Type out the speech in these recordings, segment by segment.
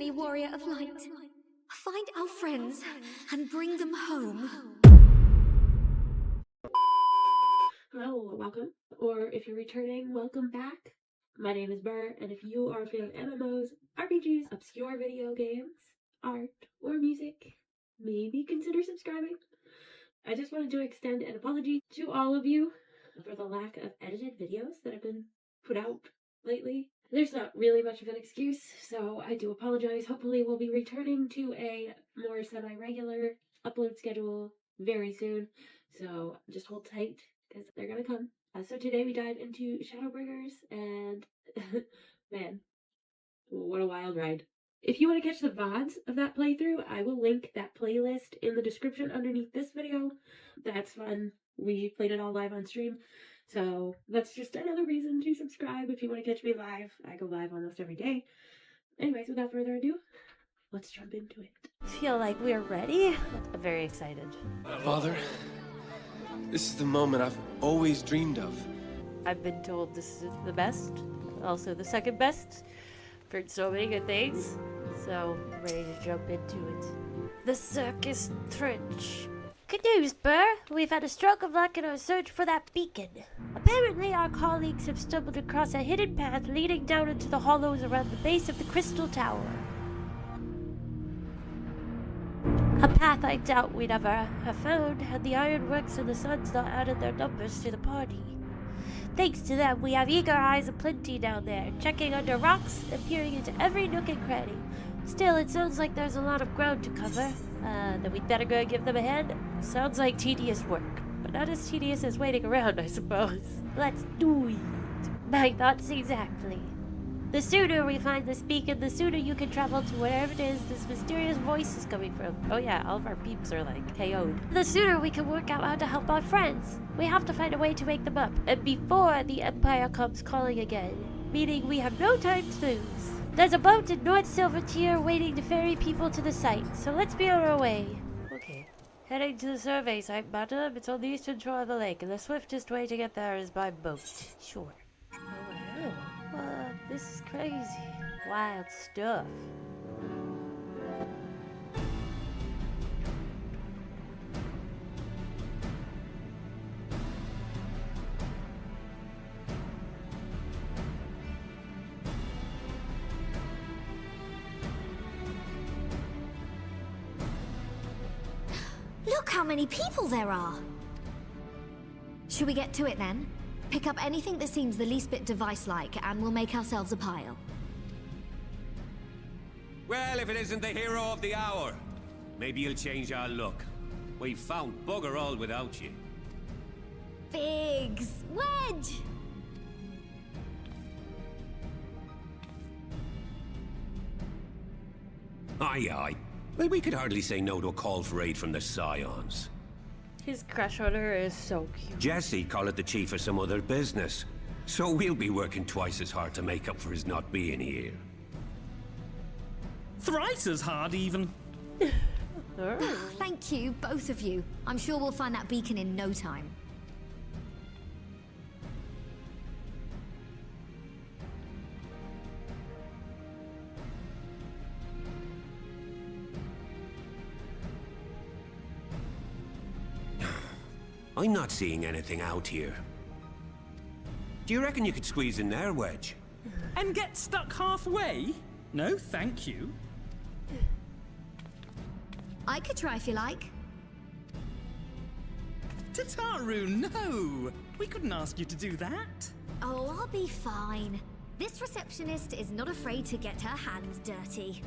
me, warrior of light. Find our friends and bring them home. Hello, welcome. Or if you're returning, welcome back. My name is Burr, and if you are a fan of MMOs, RPGs, obscure video games, art, or music, maybe consider subscribing. I just wanted to extend an apology to all of you for the lack of edited videos that have been put out lately. There's not really much of an excuse, so I do apologize. Hopefully we'll be returning to a more semi-regular upload schedule very soon, so just hold tight, because they're gonna come. So today we dive into Shadowbringers, and man, what a wild ride. If you want to catch the VODs of that playthrough, I will link that playlist in the description underneath this video. That's fun. We played it all live on stream. So that's just another reason to subscribe if you want to catch me live. I go live almost every day. Anyways, without further ado, let's jump into it. Feel like we're ready? I'm very excited. Father, this is the moment I've always dreamed of. I've been told this is the best, also the second best. I've heard so many good things, so I'm ready to jump into it. The Circus Trench. Good news, Burr. We've had a stroke of luck in our search for that beacon. Apparently our colleagues have stumbled across a hidden path leading down into the hollows around the base of the Crystal Tower. A path I doubt we'd ever have found had the Ironworks and the Suns not added their numbers to the party. Thanks to them, we have eager eyes aplenty down there, checking under rocks and peering into every nook and cranny. Still, it sounds like there's a lot of ground to cover. Then we'd better go give them a hand. Sounds like tedious work, but not as tedious as waiting around, I suppose. Let's do it. My thoughts exactly. The sooner we find this beacon, the sooner you can travel to wherever it is this mysterious voice is coming from. Oh yeah, all of our peeps are like KO'd. The sooner we can work out how to help our friends. We have to find a way to wake them up, and before the Empire comes calling again. Meaning we have no time to lose. There's a boat in North Silvertier waiting to ferry people to the site, so let's be on our way. Okay. Heading to the survey site, madam. It's on the eastern shore of the lake, and the swiftest way to get there is by boat. Sure. Oh wow. What? This is crazy. Wild stuff. Look how many people there are! Should we get to it then? Pick up anything that seems the least bit device-like, and we'll make ourselves a pile. Well, if it isn't the hero of the hour, maybe you'll change our look. We've found bugger all without you. Biggs! Wedge! Aye, aye. Well, we could hardly say no to a call for aid from the Scions. His crush on her is so cute. Jesse call it the chief of some other business. So we'll be working twice as hard to make up for his not being here. Thrice as hard, even. Thank you, both of you. I'm sure we'll find that beacon in no time. I'm not seeing anything out here. Do you reckon you could squeeze in there, Wedge? And get stuck halfway? No, thank you. I could try if you like. Tataru, no! We couldn't ask you to do that. Oh, I'll be fine. This receptionist is not afraid to get her hands dirty.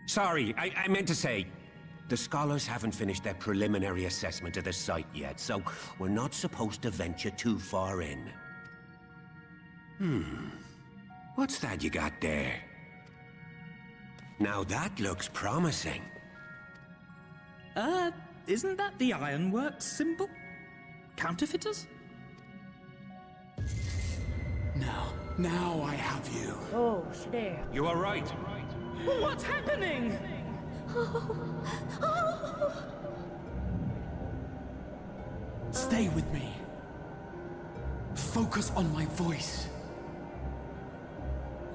Sorry, I meant to say, the scholars haven't finished their preliminary assessment of the site yet, so we're not supposed to venture too far in. What's that you got there? Now that looks promising. Isn't that the Ironworks symbol? Counterfeiters? No. Now I have you. Oh, snap. You are right. What's happening? Stay with me. Focus on my voice.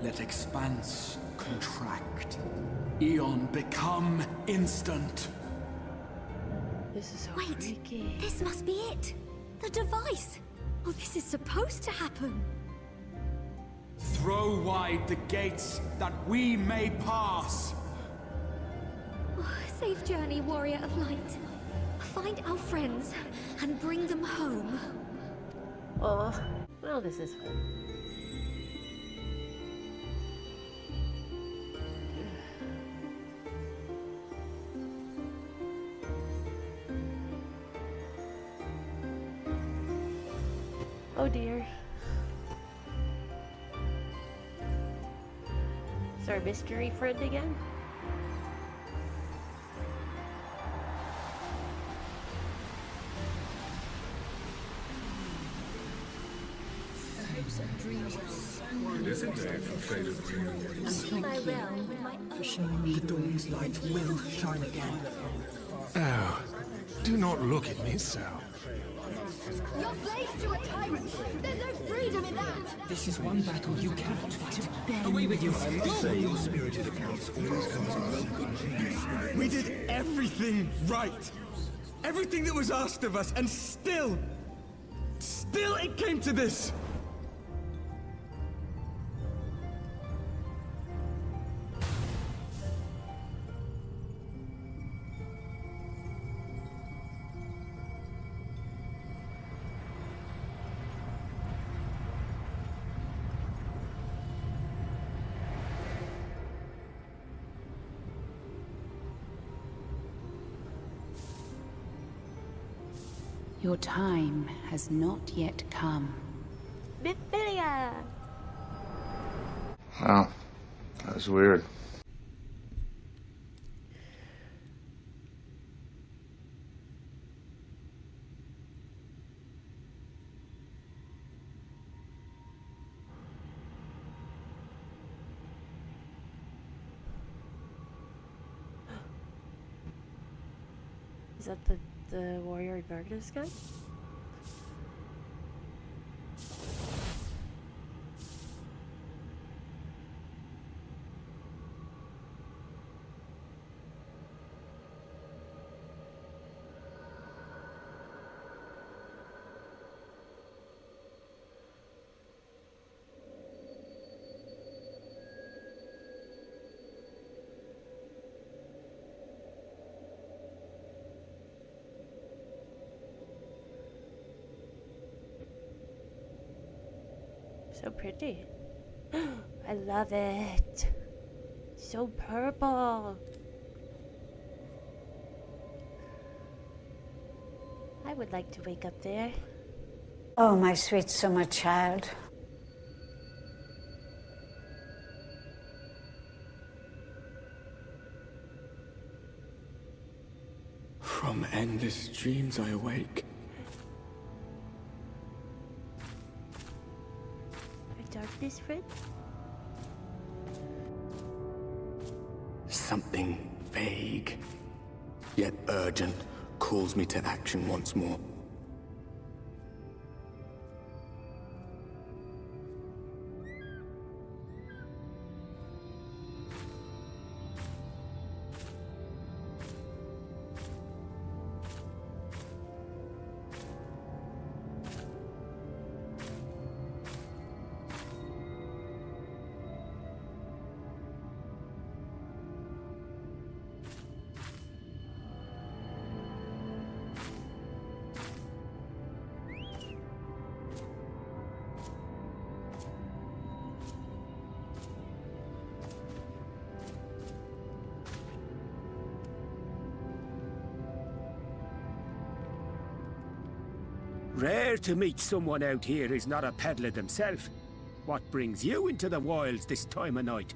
Let expanse contract. Eon become instant. This is so Wait, freaky. this must be it. The device. Oh, this is supposed to happen. Throw wide the gates that we may pass. Oh, safe journey, warrior of light. Find our friends and bring them home. Oh, well, this is fun. Oh dear. Is our mystery friend again? The dawn's light will shine again. Oh, do not look at me so. You're slaves to a tyrant. There's no freedom in that. This is one battle you cannot fight. Away with you! Say spirited accounts always comes in no good. We did everything right. Everything that was asked of us, and still it came to this. Your time has not yet come. Mythilia! Wow, that was weird. Is that the warrior in Magnus guy? So pretty. I love it. So purple. I would like to wake up there. Oh, my sweet summer child. From endless dreams I awake. Darkness friend? Something vague, yet urgent, calls me to action once more. Rare to meet someone out here who's not a peddler themselves. What brings you into the wilds this time of night?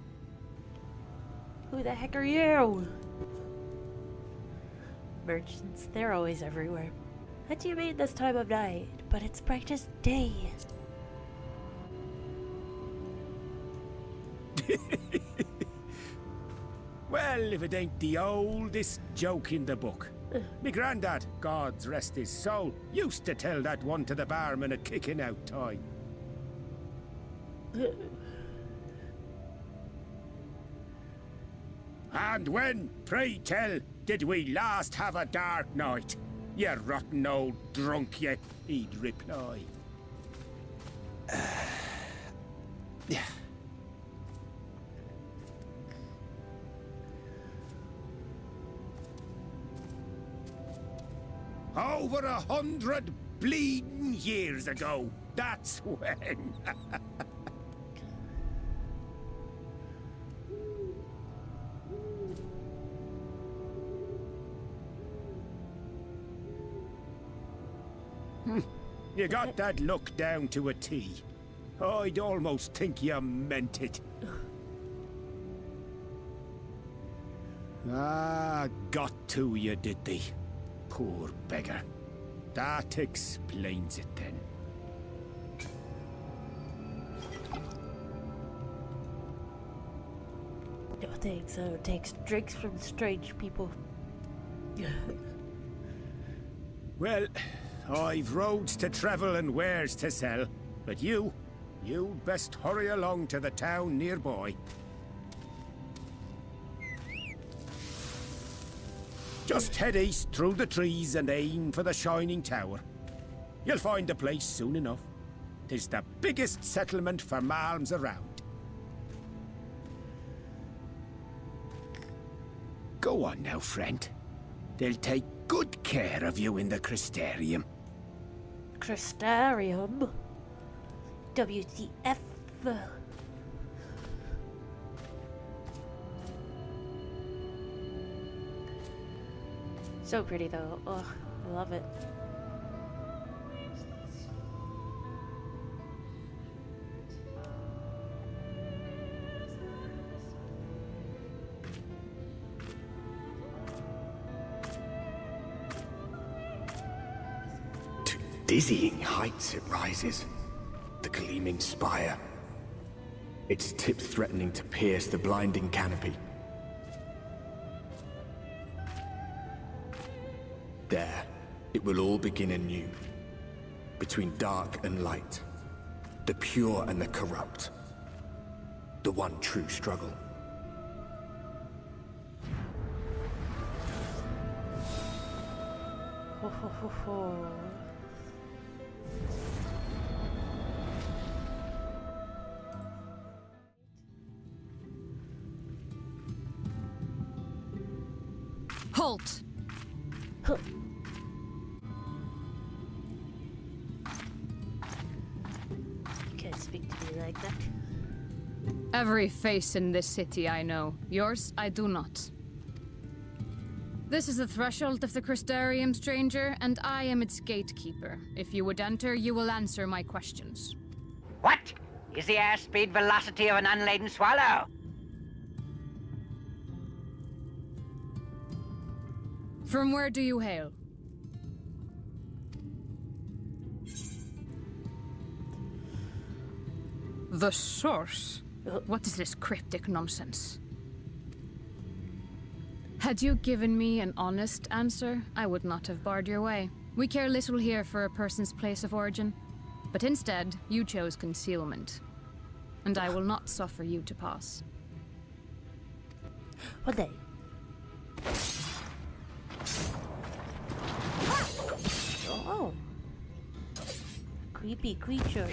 Who the heck are you? Merchants, they're always everywhere. What do you mean this time of night? But it's bright as day. Well, if it ain't the oldest joke in the book. Me granddad, God's rest his soul, used to tell that one to the barman at kicking out time. And when, pray tell, did we last have a dark night? You rotten old drunk, you, he'd reply. Yeah. Over 100 bleeding years ago, that's when. You got that look down to a T. I'd almost think you meant it. Ah, got to you, did they? Poor beggar. That explains it then. No thanks, I don't take drinks from strange people. Well, I've roads to travel and wares to sell, but you'd best hurry along to the town nearby. Just head east through the trees and aim for the Shining Tower. You'll find the place soon enough. 'Tis the biggest settlement for malms around. Go on now, friend. They'll take good care of you in the Crystarium. Crystarium? WTF? So pretty though. Ugh, I love it. To dizzying heights it rises, the gleaming spire. Its tip threatening to pierce the blinding canopy. There, it will all begin anew. Between dark and light. The pure and the corrupt. The one true struggle. Ho ho ho ho. Halt! Huh. You can't speak to me like that. Every face in this city I know. Yours, I do not. This is the threshold of the Crystarium, stranger, and I am its gatekeeper. If you would enter, you will answer my questions. What is the airspeed velocity of an unladen swallow? From where do you hail? The source? What is this cryptic nonsense? Had you given me an honest answer, I would not have barred your way. We care little here for a person's place of origin. But instead, you chose concealment. And I will not suffer you to pass. What day? Oh. Creepy creature.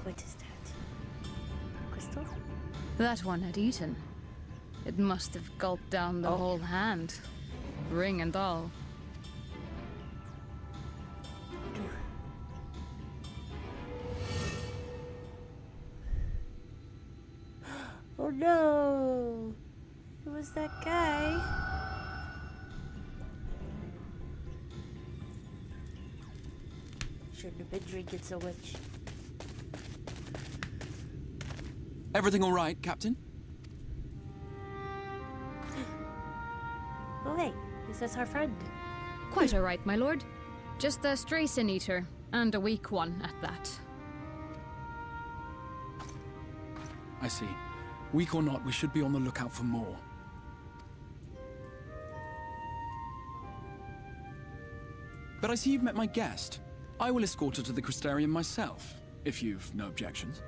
What is that? Crystal? That one had eaten. It must have gulped down the whole hand. Ring and all. Oh no! It was that guy. Shouldn't have been drinking so much. Everything all right, Captain? Oh hey, is this our friend? Quite all right, my lord. Just a stray sin eater. And a weak one at that. I see. Weak or not, we should be on the lookout for more. But I see you've met my guest. I will escort her to the Crystarium myself, if you've no objections.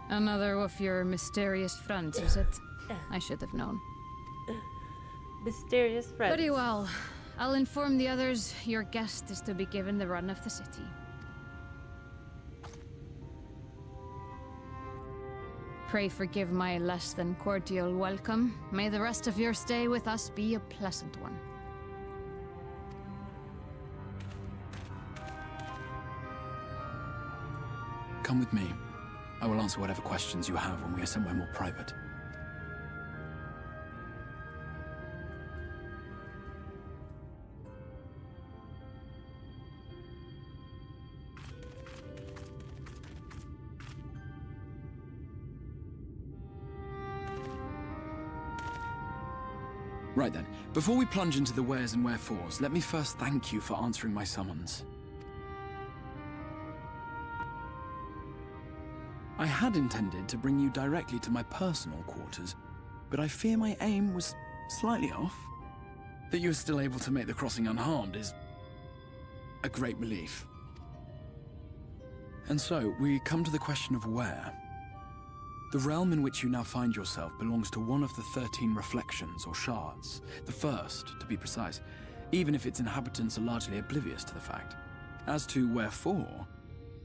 Another of your mysterious friends, is it? I should have known. Mysterious friends. Very well. I'll inform the others your guest is to be given the run of the city. Pray forgive my less than cordial welcome. May the rest of your stay with us be a pleasant one. Come with me. I will answer whatever questions you have when we are somewhere more private. Right then, before we plunge into the wheres and wherefores, let me first thank you for answering my summons. I had intended to bring you directly to my personal quarters, but I fear my aim was slightly off. That you are still able to make the crossing unharmed is a great relief. And so, we come to the question of where. The realm in which you now find yourself belongs to one of the 13 reflections, or shards. The first, to be precise, even if its inhabitants are largely oblivious to the fact. As to wherefore,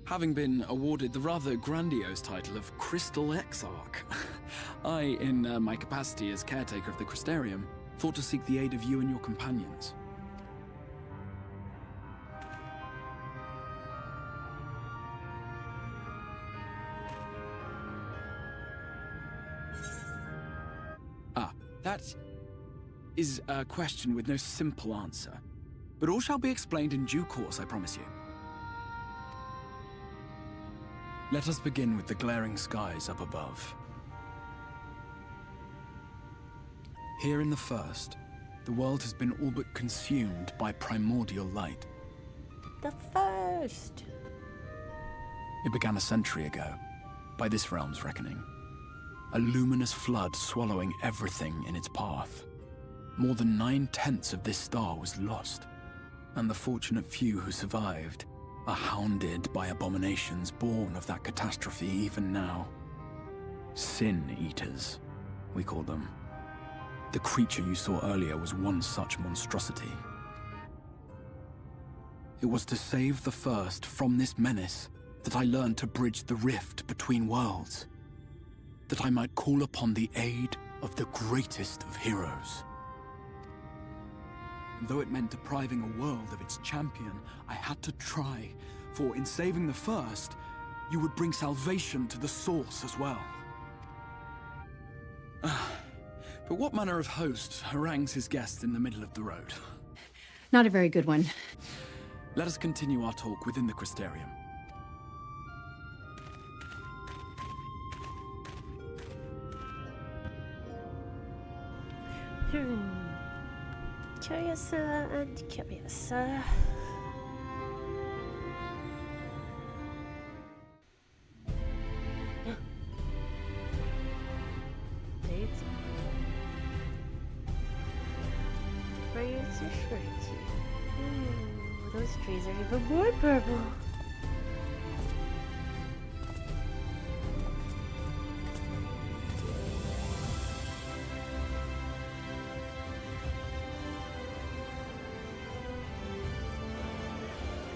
having been awarded the rather grandiose title of Crystal Exarch, I, in my capacity as caretaker of the Crystarium, thought to seek the aid of you and your companions. That is a question with no simple answer, but all shall be explained in due course, I promise you. Let us begin with the glaring skies up above. Here in the first, the world has been all but consumed by primordial light. The first! It began a century ago, by this realm's reckoning. A luminous flood swallowing everything in its path. More than 9/10 of this star was lost, and the fortunate few who survived are hounded by abominations born of that catastrophe even now. Sin-eaters, we call them. The creature you saw earlier was one such monstrosity. It was to save the first from this menace that I learned to bridge the rift between worlds. That I might call upon the aid of the greatest of heroes. And though it meant depriving a world of its champion, I had to try, for in saving the first, you would bring salvation to the source as well. But what manner of host harangues his guests in the middle of the road? Not a very good one. Let us continue our talk within the Crystarium. Curious and curious. Dates. Fruits are fruity. Ooh, those trees are even more purple.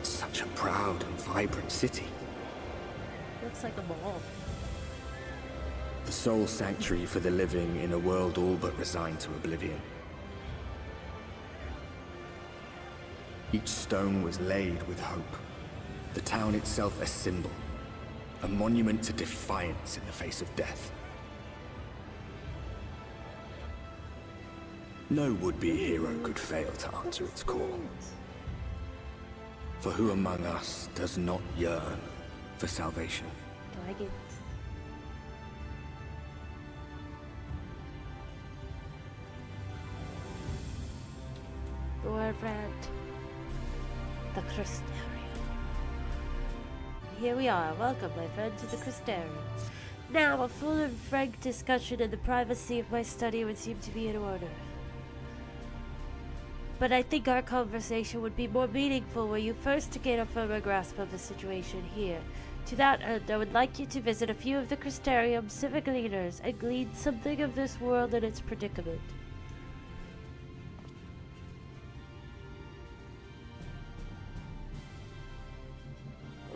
Such a proud and vibrant city. Looks like a mall. The sole sanctuary for the living in a world all but resigned to oblivion. Each stone was laid with hope. The town itself a symbol. A monument to defiance in the face of death. No would-be hero could fail to answer its call. For who among us does not yearn for salvation? Like it. Dwarven. The Crystarium. here we are. Welcome, my friend, to the Crystarium. Now, a full and frank discussion in the privacy of my study would seem to be in order. But I think our conversation would be more meaningful were you first to gain a firmer grasp of the situation here. To that end, I would like you to visit a few of the Crystarium's civic leaders and glean something of this world and its predicament.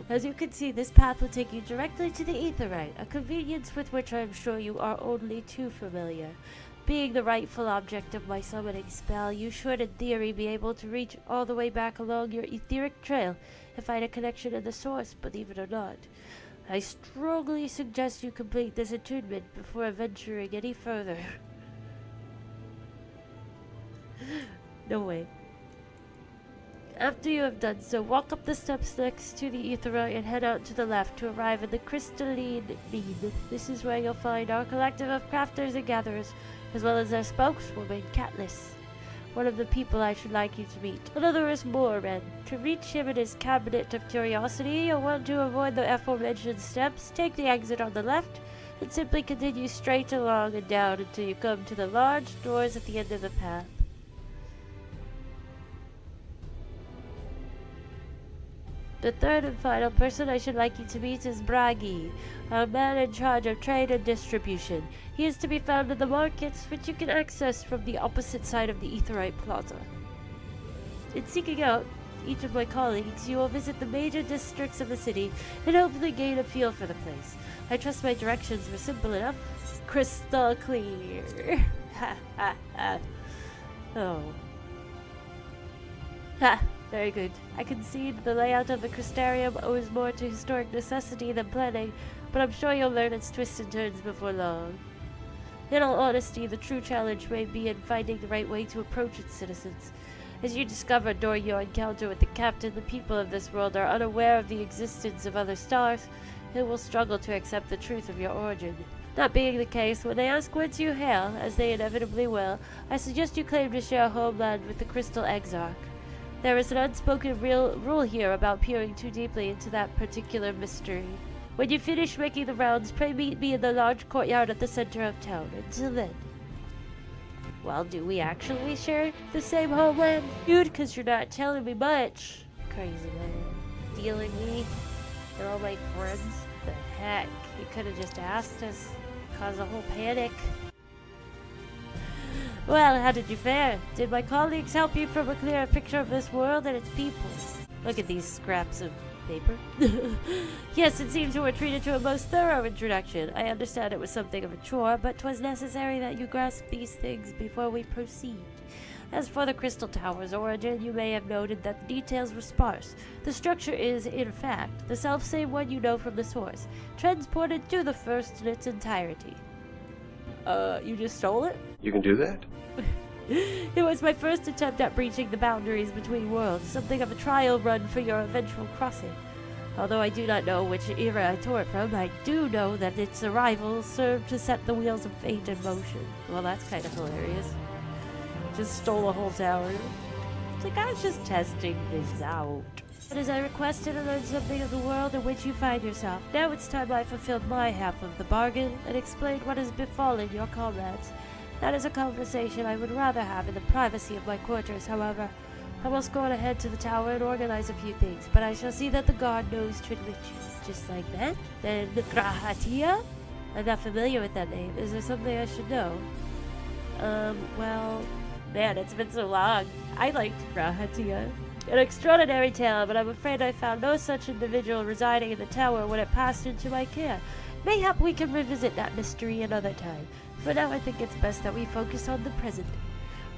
As you can see, this path will take you directly to the Aetheryte, a convenience with which I am sure you are only too familiar. Being the rightful object of my summoning spell, you should in theory be able to reach all the way back along your etheric trail and find a connection to the source, believe it or not. I strongly suggest you complete this attunement before venturing any further. No way. After you have done so, walk up the steps next to the Aetheryte and head out to the left to arrive at the Crystalline Mean. This is where you'll find our collective of crafters and gatherers, as well as their spokeswoman, Catlis, one of the people I should like you to meet. Another is Moorren. To reach him in his cabinet of curiosity, you'll want to avoid the aforementioned steps, take the exit on the left, and simply continue straight along and down until you come to the large doors at the end of the path. The third and final person I should like you to meet is Bragi, our man in charge of trade and distribution. He is to be found in the markets, which you can access from the opposite side of the Aetheryte Plaza. In seeking out each of my colleagues, you will visit the major districts of the city and hopefully gain a feel for the place. I trust my directions were simple enough. Crystal clear. Ha ha ha. Oh. Ha! Very good. I concede the layout of the Crystarium owes more to historic necessity than planning, but I'm sure you'll learn its twists and turns before long. In all honesty, the true challenge may be in finding the right way to approach its citizens. As you discovered during your encounter with the captain, the people of this world are unaware of the existence of other stars and will struggle to accept the truth of your origin. That being the case, when they ask whence you hail, as they inevitably will, I suggest you claim to share homeland with the Crystal Exarch. There is an unspoken rule here about peering too deeply into that particular mystery. When you finish making the rounds, pray meet me in the large courtyard at the center of town. Until then. Well, do we actually share the same homeland? Dude, because you're not telling me much. Crazy man. Stealing me and all my friends. The heck? He could have just asked us. Caused a whole panic. Well, how did you fare? Did my colleagues help you from a clearer picture of this world and its people? Look at these scraps of paper. Yes, it seems you were treated to a most thorough introduction. I understand it was something of a chore, but 'twas necessary that you grasp these things before we proceed. As for the Crystal Tower's origin, you may have noted that the details were sparse. The structure is, in fact, the self-same one you know from the source, transported to the first in its entirety. You just stole it? You can do that? It was my first attempt at breaching the boundaries between worlds, something of a trial run for your eventual crossing. Although I do not know which era I tore it from, I do know that its arrival served to set the wheels of fate in motion. Well, that's kind of hilarious. Just stole a whole tower. It's like I was just testing things out. But as I requested, I learned something of the world in which you find yourself. Now it's time I fulfilled my half of the bargain and explained what has befallen your comrades. That is a conversation I would rather have in the privacy of my quarters, however. I must go on ahead to the tower and organize a few things, but I shall see that the guard knows to admit you. Just like that? Then Grahatia? I'm not familiar with that name. Is there something I should know? Well, man, it's been so long. I liked Grahatia. An extraordinary tale, but I'm afraid I found no such individual residing in the tower when it passed into my care. Mayhap we can revisit that mystery another time. For now, I think it's best that we focus on the present.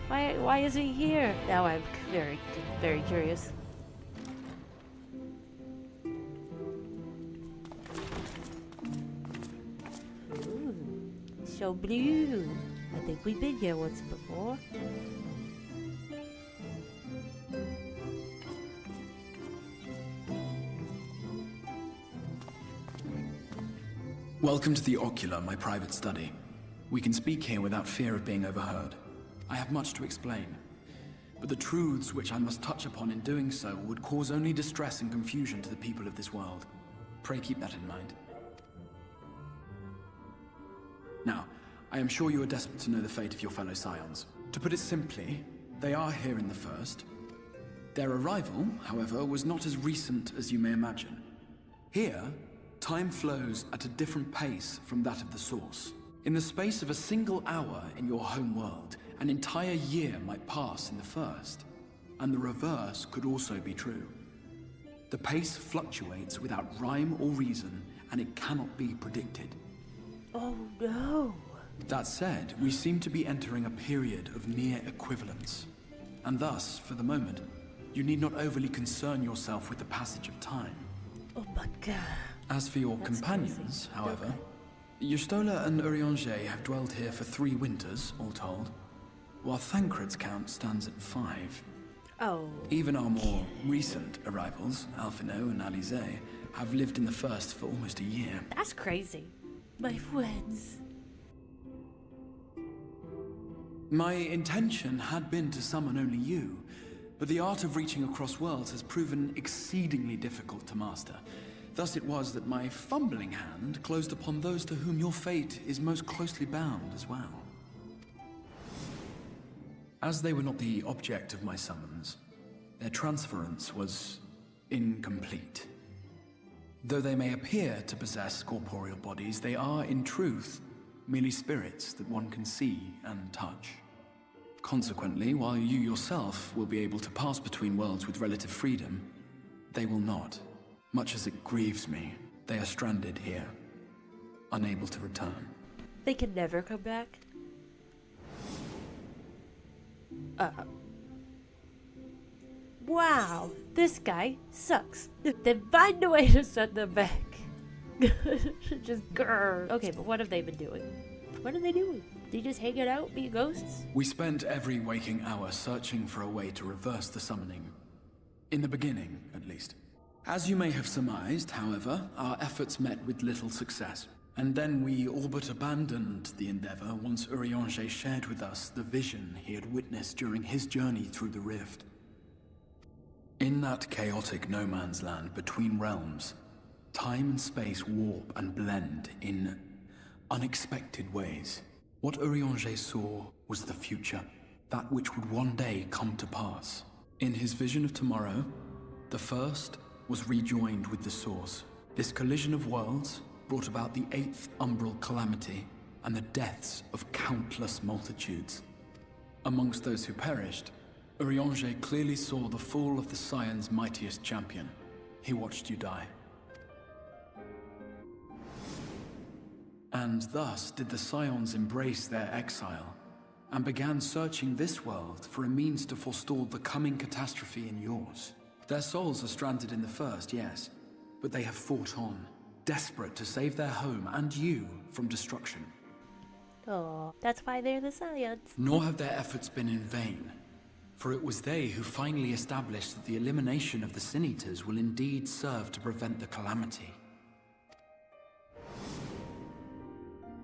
Why is he here? Now I'm very, very curious. Ooh, so blue. I think we've been here once before. Welcome to the Ocular, my private study. We can speak here without fear of being overheard. I have much to explain, but the truths which I must touch upon in doing so would cause only distress and confusion to the people of this world. Pray keep that in mind. Now, I am sure you are desperate to know the fate of your fellow scions. To put it simply, they are here in the First. Their arrival, however, was not as recent as you may imagine. Here, time flows at a different pace from that of the Source. In the space of a single hour in your home world, an entire year might pass in the First, and the reverse could also be true. The pace fluctuates without rhyme or reason, and it cannot be predicted. Oh no. That said, we seem to be entering a period of near equivalence, and thus, for the moment, you need not overly concern yourself with the passage of time. Oh my god. As for your companions, however, Y'shtola and Urianger have dwelled here for 3 winters, all told, while Thancred's count stands at 5. Oh. Even our more recent arrivals, Alphino and Alize, have lived in the First for almost a year. That's crazy. My friends. My intention had been to summon only you, but the art of reaching across worlds has proven exceedingly difficult to master. Thus it was that my fumbling hand closed upon those to whom your fate is most closely bound as well. As they were not the object of my summons, their transference was incomplete. Though they may appear to possess corporeal bodies, they are, in truth, merely spirits that one can see and touch. Consequently, while you yourself will be able to pass between worlds with relative freedom, they will not. Much as it grieves me, they are stranded here, unable to return. They can never come back? Wow, this guy sucks. Then find a way to send them back. Just grrr. Okay, but what have they been doing? What are they doing? They just hanging out, being ghosts? We spent every waking hour searching for a way to reverse the summoning. In the beginning, at least. As you may have surmised, however, our efforts met with little success. And then we all but abandoned the endeavor once Urianger shared with us the vision he had witnessed during his journey through the rift. In that chaotic no-man's land between realms, time and space warp and blend in unexpected ways. What Urianger saw was the future, that which would one day come to pass. In his vision of tomorrow, the First was rejoined with the Source. This collision of worlds brought about the 8th umbral calamity and the deaths of countless multitudes. Amongst those who perished, Urianger clearly saw the fall of the Scion's mightiest champion. He watched you die. And thus did the Scions embrace their exile, and began searching this world for a means to forestall the coming catastrophe in yours. Their souls are stranded in the First, yes, but they have fought on, desperate to save their home and you from destruction. Oh, that's why they're the Scions. Nor have their efforts been in vain, for it was they who finally established that the elimination of the Sin Eaters will indeed serve to prevent the calamity.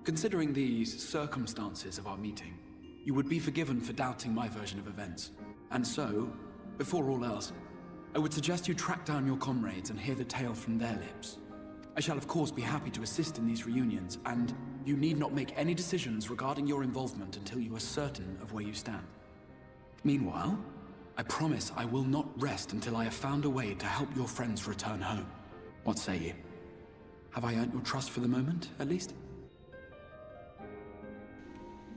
Considering these circumstances of our meeting, you would be forgiven for doubting my version of events. And so, before all else, I would suggest you track down your comrades and hear the tale from their lips. I shall of course be happy to assist in these reunions, and you need not make any decisions regarding your involvement until you are certain of where you stand. Meanwhile, I promise I will not rest until I have found a way to help your friends return home. What say you? Have I earned your trust for the moment, at least?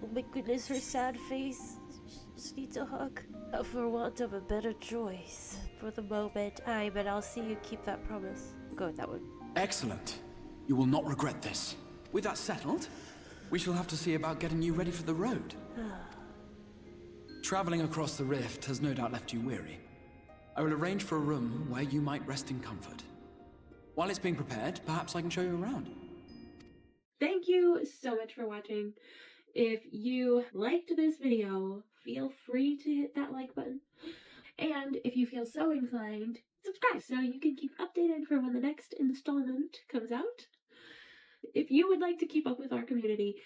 Oh my goodness, her sad face. She just needs a hug. For want of a better choice. For the moment, but I'll see you keep that promise. Go with that one. Excellent. You will not regret this. With that settled, we shall have to see about getting you ready for the road. Traveling across the rift has no doubt left you weary. I will arrange for a room where you might rest in comfort. While it's being prepared, perhaps I can show you around. Thank you so much for watching. If you liked this video, feel free to hit that like button. And if you feel so inclined, subscribe so you can keep updated for when the next installment comes out. If you would like to keep up with our community,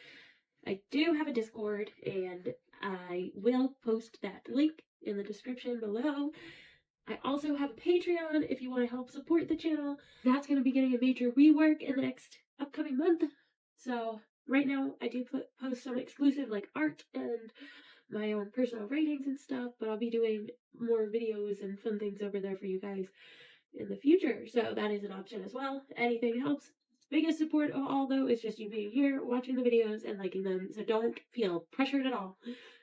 I do have a Discord, and I will post that link in the description below. I also have a Patreon if you want to help support the channel. That's going to be getting a major rework in the next upcoming month. So right now I do post some exclusive like art and my own personal writings and stuff, but I'll be doing more videos and fun things over there for you guys in the future. So that is an option as well. Anything helps. Biggest support of all though is just you being here, watching the videos and liking them. So don't feel pressured at all,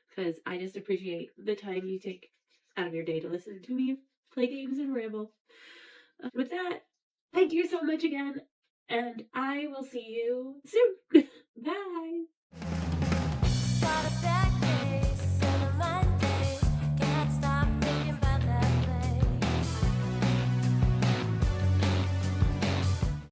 because I just appreciate the time you take out of your day to listen to me play games and ramble. With that, thank you so much again, and I will see you soon. Bye!